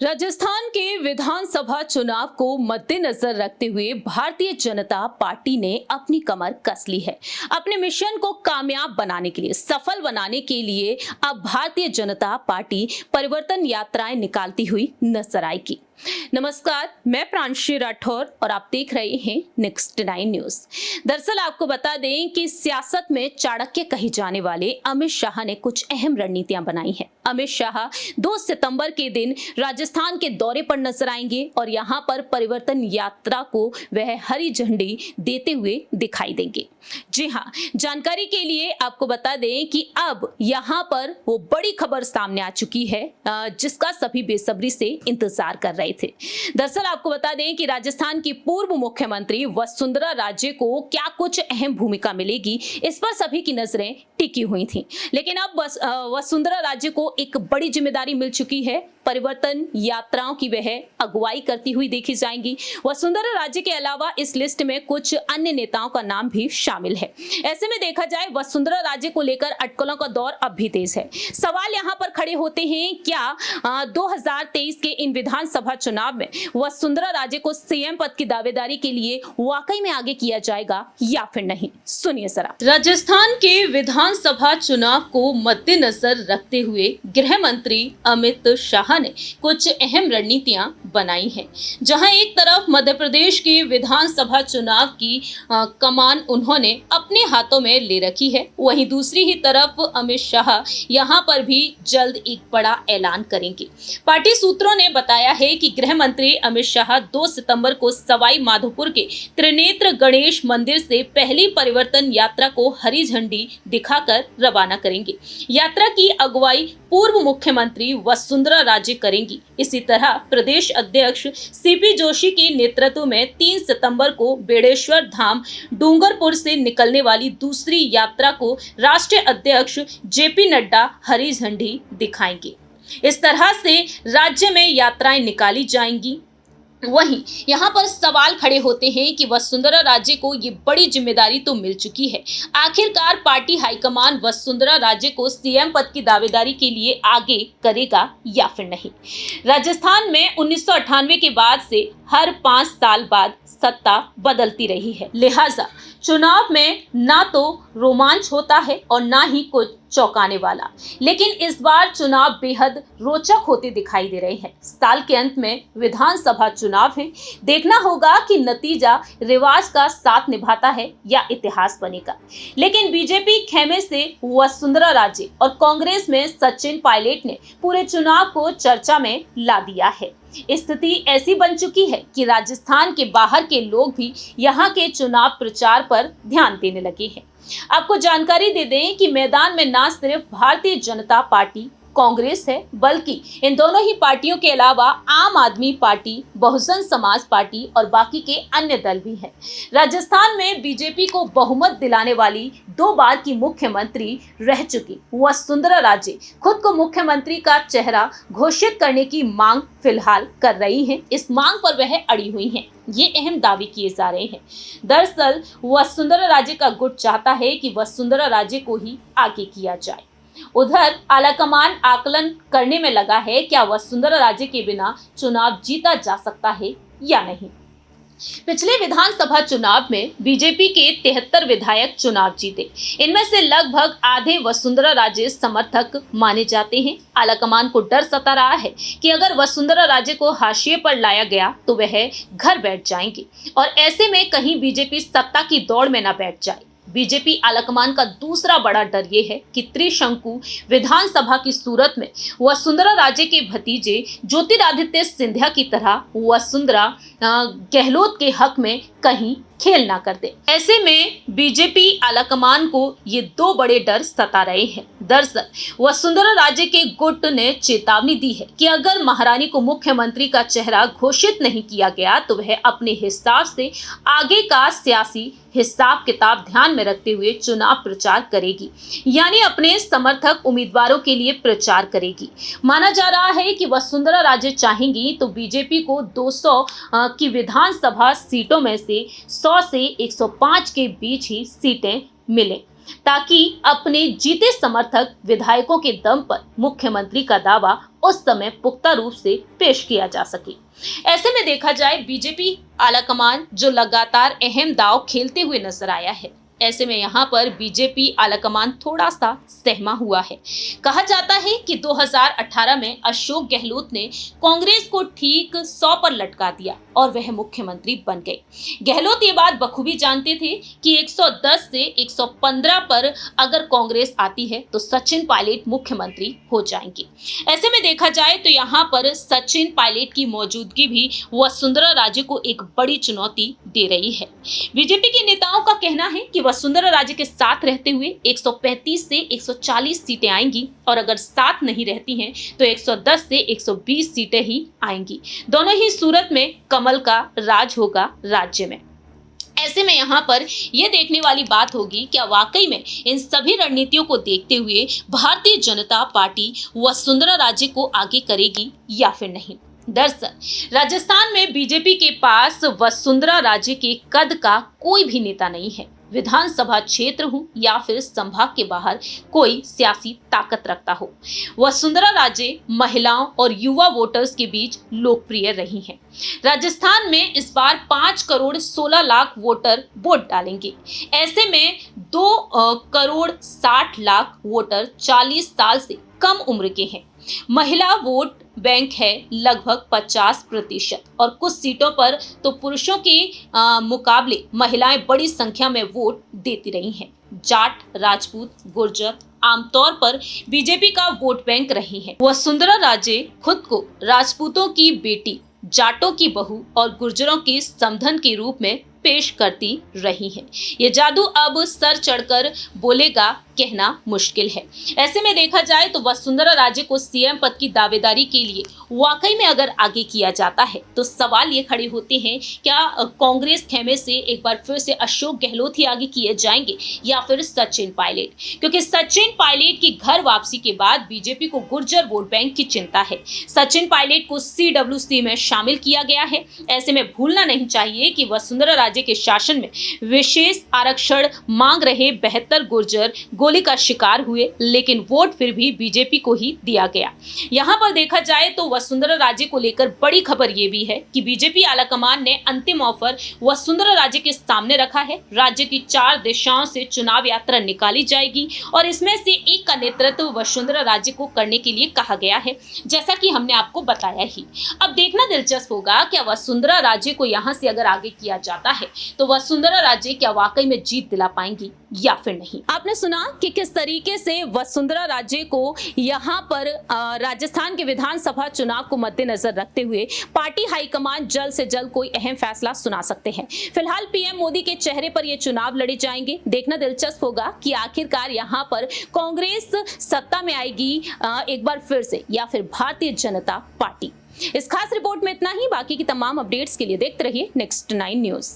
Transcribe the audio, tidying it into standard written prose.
राजस्थान के विधानसभा चुनाव को मद्देनजर रखते हुए भारतीय जनता पार्टी ने अपनी कमर कस ली है। अपने मिशन को कामयाब बनाने के लिए, सफल बनाने के लिए अब भारतीय जनता पार्टी परिवर्तन यात्राएं निकालती हुई नजर आएगी। नमस्कार, मैं प्रांशी राठौर और आप देख रहे हैं नेक्स्ट 9 न्यूज। दरअसल आपको बता दें कि सियासत में चाणक्य कहे जाने वाले अमित शाह ने कुछ अहम रणनीतियां बनाई हैं। अमित शाह 2 सितंबर के दिन राजस्थान के दौरे पर नजर आएंगे और यहां पर परिवर्तन यात्रा को वह हरी झंडी देते हुए दिखाई देंगे। जी हां, जानकारी के लिए आपको बता दें कि अब यहां पर वो बड़ी खबर सामने आ चुकी है जिसका सभी बेसब्री से इंतजार कर रहे थे। दरअसल आपको बता दें कि राजस्थान की पूर्व मुख्यमंत्री वसुंधरा राजे को क्या कुछ अहम भूमिका मिलेगी, इस पर सभी की नजरें टिकी हुई थी। लेकिन अब वसुंधरा राजे को एक बड़ी जिम्मेदारी मिल चुकी है। परिवर्तन यात्राओं की वह अगुवाई करती हुई देखी जाएंगी। वसुंधरा राजे के अलावा इस लिस्ट में कुछ अन्य नेताओं का नाम भी शामिल है। ऐसे में देखा जाए वसुंधरा राजे को लेकर अटकलों का दौर अब भी तेज है। सवाल यहाँ पर खड़े होते हैं, क्या 2023 के इन विधानसभा चुनाव में वसुंधरा राजे को सीएम पद की दावेदारी के लिए वाकई में आगे किया जाएगा या फिर नहीं? सुनिए जरा। राजस्थान के विधानसभा चुनाव को मद्देनजर रखते हुए गृह मंत्री अमित शाह ने कुछ अहम रणनीतियां बनाई हैं। जहां एक तरफ मध्य प्रदेश के विधानसभा चुनाव की कमान उन्होंने अपने हाथों में ले रखी है, वहीं दूसरी ही तरफ अमित शाह यहां पर भी जल्द एक बड़ा ऐलान करेंगे। पार्टी सूत्रों ने बताया है कि गृह मंत्री अमित शाह 2 सितंबर को सवाई माधोपुर के त्रिनेत्र गणेश मंदिर से पहली परिवर्तन यात्रा को हरी झंडी दिखाकर रवाना करेंगे। यात्रा की अगुवाई पूर्व मुख्यमंत्री वसुंधरा राजे करेंगी। इसी तरह प्रदेश अध्यक्ष सीपी जोशी के नेतृत्व में 3 सितंबर को बेड़ेश्वर धाम डूंगरपुर से निकलने वाली दूसरी यात्रा को राष्ट्रीय अध्यक्ष जेपी नड्डा हरी झंडी दिखाएंगे। इस तरह से राज्य में यात्राएं निकाली जाएंगी। वहीं यहाँ पर सवाल खड़े होते हैं कि वसुंधरा राजे को ये बड़ी जिम्मेदारी तो मिल चुकी है, आखिरकार पार्टी हाईकमान वसुंधरा राजे को सीएम पद की दावेदारी के लिए आगे करेगा या फिर नहीं। राजस्थान में 1998 के बाद से हर 5 साल बाद सत्ता बदलती रही है, लिहाजा चुनाव में ना तो रोमांच होता है और ना ही कुछ चौंकाने वाला। लेकिन इस बार चुनाव बेहद रोचक होते दिखाई दे रहे हैं। साल के अंत में विधानसभा चुनाव है, देखना होगा कि नतीजा रिवाज का साथ निभाता है या इतिहास बनेगा। लेकिन बीजेपी खेमे से वसुंधरा राजे और कांग्रेस में सचिन पायलट ने पूरे चुनाव को चर्चा में ला दिया है। स्थिति ऐसी बन चुकी है कि राजस्थान के बाहर के लोग भी यहाँ के चुनाव प्रचार पर ध्यान देने लगे हैं। आपको जानकारी दे दें कि मैदान में ना सिर्फ भारतीय जनता पार्टी कांग्रेस है, बल्कि इन दोनों ही पार्टियों के अलावा आम आदमी पार्टी, बहुजन समाज पार्टी और बाकी के अन्य दल भी हैं। राजस्थान में बीजेपी को बहुमत दिलाने वाली 2 बार की मुख्यमंत्री रह चुकी वसुंधरा राजे खुद को मुख्यमंत्री का चेहरा घोषित करने की मांग फिलहाल कर रही हैं। इस मांग पर वह अड़ी हुई हैं। ये अहम दावे किए जा रहे हैं। दरअसल वसुंधरा राजे का गुट चाहता है कि वसुंधरा राजे को ही आगे किया जाए। उधर आलाकमान आकलन करने में लगा है, क्या वसुंधरा राजे के बिना चुनाव जीता जा सकता है या नहीं। पिछले विधानसभा चुनाव में बीजेपी के 73 विधायक चुनाव जीते। इनमें से लगभग आधे वसुंधरा राजे समर्थक माने जाते हैं। आलाकमान को डर सता रहा है कि अगर वसुंधरा राजे को हाशिए पर लाया गया तो वह घर बैठ जाएंगे और ऐसे में कहीं बीजेपी सत्ता की दौड़ में न बैठ जाए। बीजेपी आलाकमान का दूसरा बड़ा डर ये है कि त्रिशंकु विधानसभा की सूरत में वसुंधरा राजे के भतीजे ज्योतिरादित्य सिंधिया की तरह वसुंधरा गहलोत के हक में कहीं खेल ना कर दे। ऐसे में बीजेपी आलाकमान को ये 2 बड़े डर सता रहे हैं। दरअसल वसुंधरा राजे के गुट ने चेतावनी दी है कि अगर महारानी को मुख्यमंत्री का चेहरा घोषित नहीं किया गया तो वह अपने हिसाब से आगे का सियासी हिसाब किताब ध्यान में रखते हुए चुनाव प्रचार करेगी, यानी अपने समर्थक उम्मीदवारों के लिए प्रचार करेगी। माना जा रहा है कि वसुंधरा राजे चाहेंगी तो बीजेपी को 200 की विधानसभा सीटों में से 100 से 105 के बीच ही सीटें मिले। ताकि अपने जीते समर्थक विधायकों के दम पर मुख्यमंत्री का दावा उस समय पुख्ता रूप से पेश किया जा सके। ऐसे में देखा जाए बीजेपी आलाकमान जो लगातार अहम दांव खेलते हुए नजर आया है, ऐसे में यहाँ पर बीजेपी आलाकमान थोड़ा सा सहमा हुआ है। कहा जाता है कि 2018 में अशोक गहलोत ने कांग्रेस को ठीक 100 पर लटका दिया और वह मुख्यमंत्री बन गए। गहलोत ये बात बखूबी जानते थे कि 110 से 115 पर अगर कांग्रेस आती है तो सचिन पायलट मुख्यमंत्री हो जाएंगे। ऐसे में देखा जाए तो यहाँ पर सचिन पायलट की मौजूदगी भी वसुंधरा राजे को एक बड़ी चुनौती दे रही है। बीजेपी के नेताओं का कहना है कि वसुंधरा राजे के साथ रहते हुए 135 से 140 सीटें आएंगी और अगर साथ नहीं रहती हैं तो 110 से 120 सीटें ही आएंगी। दोनों ही सूरत में कमल का राज होगा राज्य में। ऐसे में यहाँ पर यह देखने वाली बात होगी क्या वाकई में इन सभी रणनीतियों को देखते हुए भारतीय जनता पार्टी वसुंधरा राजे को आगे करेगी या फिर नहीं। दरअसल राजस्थान में बीजेपी के पास वसुंधरा राजे के कद का कोई भी नेता नहीं है। विधानसभा क्षेत्र हो या फिर संभाग के बाहर कोई सियासी ताकत रखता हो, वसुंधरा राजे महिलाओं और युवा वोटर्स के बीच लोकप्रिय रही हैं। राजस्थान में इस बार 5 करोड़ 16 लाख वोटर वोट डालेंगे। ऐसे में 2 करोड़ 60 लाख वोटर 40 साल से कम उम्र के हैं। महिला वोट बैंक है लगभग 50% और कुछ सीटों पर तो पुरुषों के मुकाबले महिलाएं बड़ी संख्या में वोट देती रही हैं। जाट, राजपूत, गुर्जर आमतौर पर बीजेपी का वोट बैंक रही है। वसुंधरा राजे खुद को राजपूतों की बेटी, जाटों की बहू और गुर्जरों के समधन के रूप में पेश करती रही है। ये जादू अब सर चढ़कर बोलेगा कहना मुश्किल है। ऐसे में देखा जाए तो वसुंधरा राजे को सीएम पद की दावेदारी के लिए वाकई में अगर आगे किया जाता है तो सवाल ये खड़े होते हैं, क्या कांग्रेस खेमे से एक बार फिर से अशोक गहलोत ही आगे किए जाएंगे या फिर सचिन पायलट? क्योंकि सचिन पायलट की घर वापसी के बाद बीजेपी को गुर्जर वोट बैंक की चिंता है। सचिन पायलट को CWC में शामिल किया गया है। ऐसे में भूलना नहीं चाहिए कि वसुंधरा राजे के शासन में विशेष आरक्षण मांग रहे 72 गुर्जर गोली का शिकार हुए, लेकिन वोट फिर भी बीजेपी को ही दिया गया। यहां पर देखा जाए तो वसुंधरा राजे को लेकर बड़ी खबर यह भी है कि बीजेपी आलाकमान ने अंतिम ऑफर वसुंधरा राजे के सामने रखा है। राज्य की 4 दिशाओं से चुनाव यात्रा निकाली जाएगी और इसमें से एक का नेतृत्व वसुंधरा राजे को करने के लिए कहा गया है, जैसा कि हमने आपको बताया ही। अब देखना दिलचस्प होगा क्या वसुंधरा राजे को यहां से अगर आगे किया जाता है तो वसुंधरा राजे क्या वाकई में जीत दिला पाएंगी या फिर नहीं। आपने सुना कि किस तरीके से वसुंधरा राजे को यहां पर राजस्थान के विधानसभा चुनाव को मद्देनजर रखते हुए पार्टी हाईकमान जल्द से जल्द कोई अहम फैसला सुना सकते हैं। फिलहाल पीएम मोदी के चेहरे पर ये चुनाव लड़े जाएंगे। देखना दिलचस्प होगा कि आखिरकार यहां पर कांग्रेस सत्ता में आएगी एक बार फिर से या फिर भारतीय जनता पार्टी। इस खास रिपोर्ट में इतना ही। बाकी की तमाम अपडेट्स के लिए देखते रहिए नेक्स्ट 9 न्यूज।